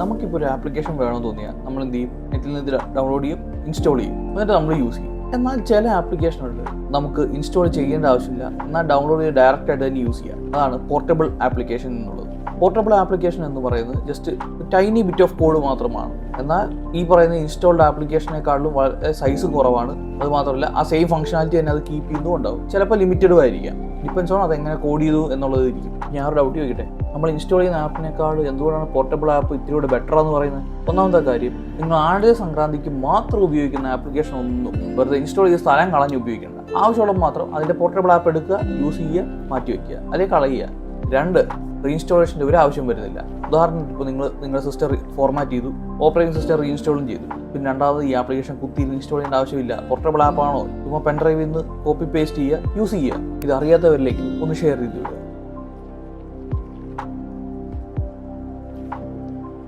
നമുക്കിപ്പോൾ ഒരു ആപ്ലിക്കേഷൻ വേണമെന്ന് തോന്നിയാൽ നമ്മൾ എന്ത് ചെയ്യും? നെറ്റിൽ നിന്ന് ഡൗൺലോഡ് ചെയ്യും, ഇൻസ്റ്റാൾ ചെയ്യും, എന്നിട്ട് നമ്മൾ യൂസ് ചെയ്യും. എന്നാൽ ചില ആപ്ലിക്കേഷനുകളിൽ നമുക്ക് ഇൻസ്റ്റാൾ ചെയ്യേണ്ട ആവശ്യമില്ല, എന്നാൽ ഡൗൺലോഡ് ചെയ്ത് ഡയറക്റ്റ് ആയിട്ട് തന്നെ യൂസ് ചെയ്യാം. അതാണ് പോർട്ടബിൾ ആപ്ലിക്കേഷൻ എന്നുള്ളത്. പോർട്ടബിൾ ആപ്ലിക്കേഷൻ എന്ന് പറയുന്നത് just tiny bit of code മാത്രമാണ്. എന്നാൽ ഈ പറയുന്ന ഇൻസ്റ്റാൾഡ് ആപ്ലിക്കേഷനേക്കാളും വളരെ സൈസ് കുറവാണ്. അത് മാത്രമല്ല ആ സെയിം ഫംഗ്ഷനാലിറ്റി തന്നെ അത് കീപ്പ് ചെയ്യുന്നതും ഉണ്ടാവും. ചിലപ്പോൾ ലിമിറ്റഡും ആയിരിക്കാം. ഡിപ്പെൻസ് ഓൺ അതെങ്ങനെ കോഡ് ചെയ്തു എന്നുള്ളത് ഇരിക്കും. ഞാൻ ഒരു ഡൗട്ട് ചോദിക്കട്ടെ, നമ്മൾ ഇൻസ്റ്റാൾ ചെയ്യുന്ന ആപ്പിനേക്കാൾ എന്തുകൊണ്ടാണ് പോർട്ടബിൾ ആപ്പ് ഇത്തിരിയുടെ ബെറ്റർ എന്ന് പറയുന്നത്? ഒന്നാമത്തെ കാര്യം, നിങ്ങൾ ആദ്യ സംക്രാന്തിക്ക് മാത്രം ഉപയോഗിക്കുന്ന ആപ്ലിക്കേഷൻ ഒന്നും വെറുതെ ഇൻസ്റ്റാൾ ചെയ്ത സ്ഥലം കളഞ്ഞ് ഉപയോഗിക്കേണ്ട. ആവശ്യമുള്ള മാത്രം അതിൻ്റെ പോർട്ടബിൾ ആപ്പ് എടുക്കുക, യൂസ് ചെയ്യുക, മാറ്റി വയ്ക്കുക, അല്ലെങ്കിൽ കളയുക. 2, റീഇൻസ്റ്റാളേഷൻ്റെ ഒരു ആവശ്യം വരുന്നില്ല. ഉദാഹരണത്തിന് ഇപ്പോൾ നിങ്ങളുടെ സിസ്റ്റം ഫോർമാറ്റ് ചെയ്തു, ഓപ്പറേറ്റിംഗ് സിസ്റ്റം റീഇൻസ്റ്റാളും ചെയ്തു. പിന്നെ രണ്ടാമത് ഈ ആപ്ലിക്കേഷൻ കുത്തി ഇൻസ്റ്റാൾ ചെയ്യേണ്ട ആവശ്യമില്ല. പോർട്ടബിൾ ആപ്പാണോ, ചുമ്മാ പെൻഡ്രൈവിൽ നിന്ന് കോപ്പി പേസ്റ്റ് ചെയ്യുക, യൂസ് ചെയ്യുക. ഇത് അറിയാത്തവരിലേക്ക് ഒന്ന് ഷെയർ ചെയ്തു.